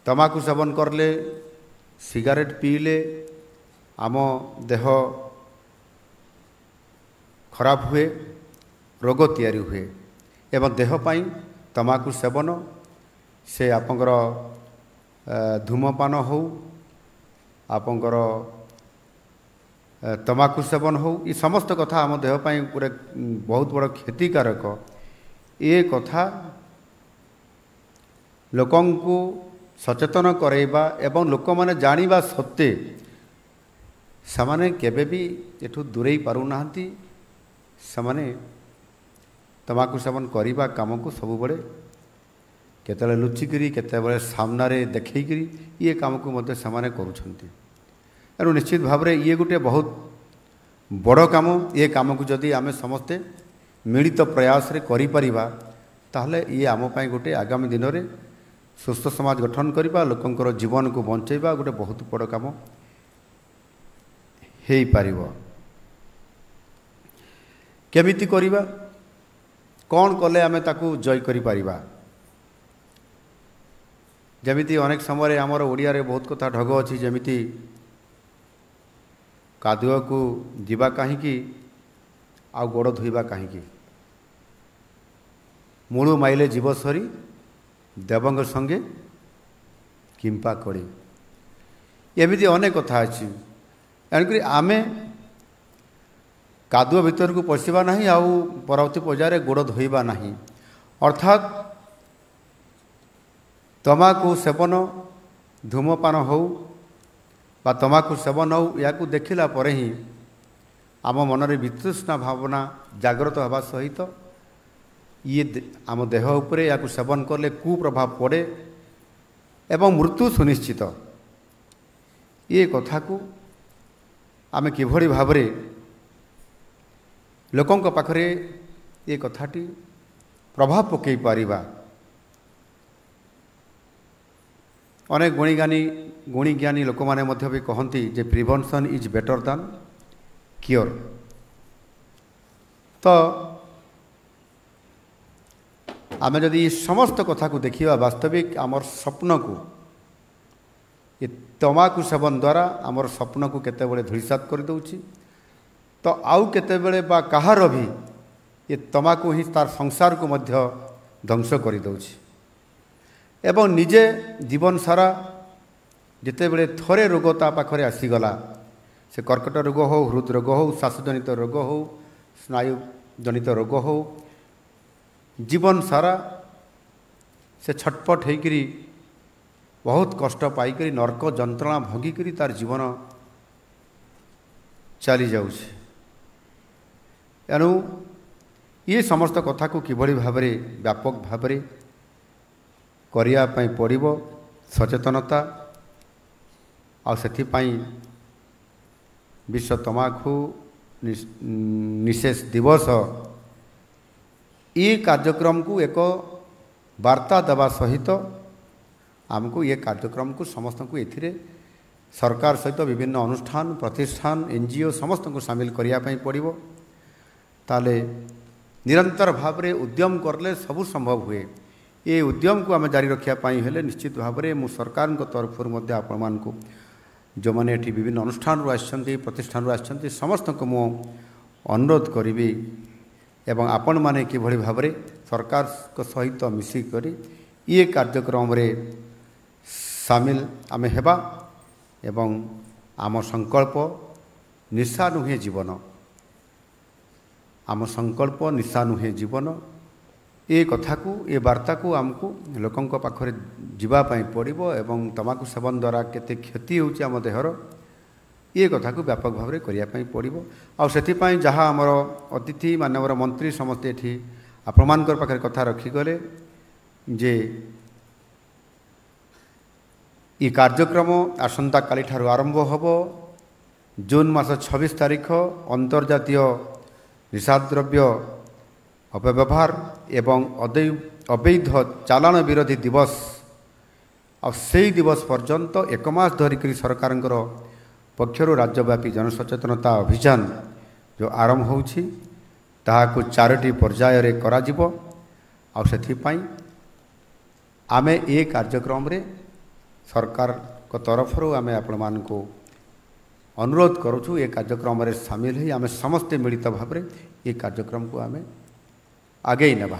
तमाकू सेवन करले सिगारेट पीले आम देह खराब हुए रोग तैयारी हुए एवं देह पाई तमाकू सेवन से आपंकर धूमपान हो आपंकर तमाकू सेवन हो ये समस्त कथा आम देह पाई पूरे बहुत बड़ क्षतिकारक ये कथा लोकंकु सचेतन करैबा एवं लोक माने जानिबा सत्ते समाने केबे भी एठू दूरेई पारु नाहंती समाने तमाकू सेवन करिबा काम को सब बड़े केतले लुचिकरी केतले सामनारे देखैकरी ये काम को मध्य समाने करूछंती एनु निश्चित भाव रे ये गोटे बहुत बड़ काम ये काम को जदि आमे समस्ते मिलित प्रयास रे करि परिबा ताहले ये आम पई गोटे आगामी दिन रे सुस्थ समाज गठन करवा लोकंकर जीवन को बंचेबा गोटे बहुत बड़ काम हेई पारिबो केमिति करिबा कौन कले आमे ताकू जय करि पारिबा जमिति अनेक समय आमर ओडिया रे बहुत कथा ढग अछि जमिति कादुआ को जीवा काहीकि आ गोड़ धोइबा काहीकि मूलु माइले जीव सरी देवंग संगे किंपा कड़ी एमती अनेक कथा अच्छी एणुक आमे कादुआ भीतर को पशिबा नहीं आउ परवर्ती पर्यायर गोड़ धोइबा नहीं अर्थात तमाकू सेवन धूमपान हो बा तमाकू सेवन हो या देखिला पर ही आम मनरे वितृष्णा भावना जागृत होगा सहित ये आम देह उपरे या सेवन करले कुप्रभाव पड़े एवं मृत्यु सुनिश्चित ये कथा को आमे किभली भाव रे लोकों पाखरे ये कथाटी प्रभाव पकई पारिबा अनेक गुणीज्ञानी लोक माने मध्य भी कहती जे प्रिवेंशन इज बेटर दान क्योर तो आमे जदि समस्त कथा को देखिबा वास्तविक आमर स्वप्न को ये तमाकू सेवन द्वारा आमर स्वप्न को केते बेले धूलिसात कर दउछि तो आउ केते बेले बा कहार भी ये तमाकू ही तार संसार को मध्य ध्वंस कर दउछि एवं निजे जीवन सारा जिते बेले थरे रोग ता पाखरे आसीगला से कर्कट रोग हो हृदरोग हो श्वासजनित रोग हो स्नायु जनित रोग हो जीवन सारा से छटपट होकरी बहुत कष्ट पाइकरी नरक जंत्रणा भोगिकरी तार जीवन चली जाउछि एणु ये समस्त कथा को किभली भाव रे व्यापक भाव रे करिया पई पड़िबो सचेतनता आ सेथिपाई विश्व तमाकू निषेध दिवस ये कार्यक्रम को एक वार्ता देवा सहित आमको ये कार्यक्रम को समस्त को एथिरे सरकार सहित विभिन्न अनुष्ठान प्रतिष्ठान एनजीओ समस्त को सामिल करिया पई पड़िबो ताले निरंतर भाव रे उद्यम करले सब संभव हुए ये उद्यम को आम जारी रखा हेले निश्चित भाव में मु सरकार तरफ आपण मान को जो मैंने ये विभिन्न अनुष्ठान आसछन्ति प्रतिष्ठान आसछन्ति समस्त को मु अनुरोध करी एवं आपण माने किभली भाव में सरकार को सहित मिसिक ये कार्यक्रम रे सामिल आमे हेबा एवं आम संकल्प निशा नुहे जीवन आम संकल्प निशा नुहे जीवन ये कथा को ये वार्ता को आमको लोकों पाखरे जीवाई पड़ो एवं तमाकू सेवन द्वारा केते क्षति होची आम देहर ये कथा को व्यापक भाव में करने पड़ो आउ जहाँ आमर अतिथि मानवर मंत्री समस्ते ये आपण पाखे कथा रखिगले जे ये कार्यक्रम आसंता काली ठारू आरंभ होब जून मास 26 तारीख अंतर्जातीय निशाद्रव्य अपव्यवहार एवं अवैध चालान विरोधी दिवस और से दिवस पर्यंत एक मास धरिक सरकार पक्षर राज्यव्यापी जनसचेतनता अभियान जो आरंभ होछि ताहाकु 4टी पर्याय रे कराजिबो आ सेथिपाई आमे ए कार्यक्रम रे ସରକାରଙ୍କ ତରଫରୁ ଆମେ ଆପଣମାନଙ୍କୁ ଅନୁରୋଧ କରୁଛୁ ଏ କାର୍ଯ୍ୟକ୍ରମରେ ସାମିଲ ହୋଇ ଆମେ ସମସ୍ତେ ମିଳିତ ଭାବରେ ଏ କାର୍ଯ୍ୟକ୍ରମକୁ ଆମେ ଆଗେଇ ନେବା।